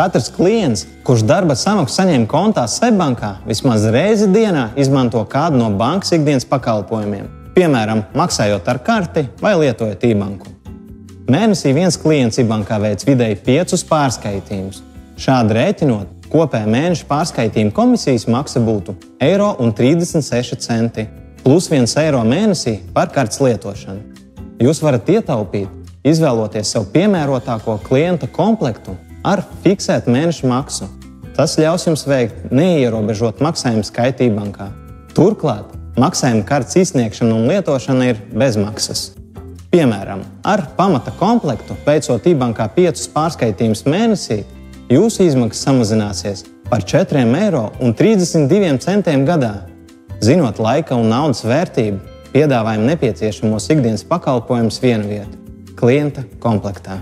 Katrs klients, kurš darba samaksu saņem kontā Seibankā, vismaz reizi dienā izmanto kādu no bankas ikdienas pakalpojumiem, piemēram, maksājot ar karti vai lietojot e-banku. Mēnesī viens klients e-bankā veic vidēji 5 pārskaitījumus. Šādi rēķinot, kopējā mēneša pārskaitījuma komisijas maksa būtu €1,36 plus €1 mēnesī par kartes lietošanu. Jūs varat ietaupīt, izvēloties sev piemērotāko klienta komplektu ar fiksētu mēneša maksu. Tas ļaus jums veikt neierobežot maksājumu skaitu e-bankā. Turklāt, maksājuma kartes izsniegšana un lietošana ir bez maksas. Piemēram, ar pamata komplektu, veicot e-bankā 5 pārskaitījumus mēnesī, jūsu izmaksas samazināsies par €4,32 gadā. Zinot laika un naudas vērtību, piedāvājam nepieciešamos ikdienas pakalpojumus vienvietā – klienta komplektā.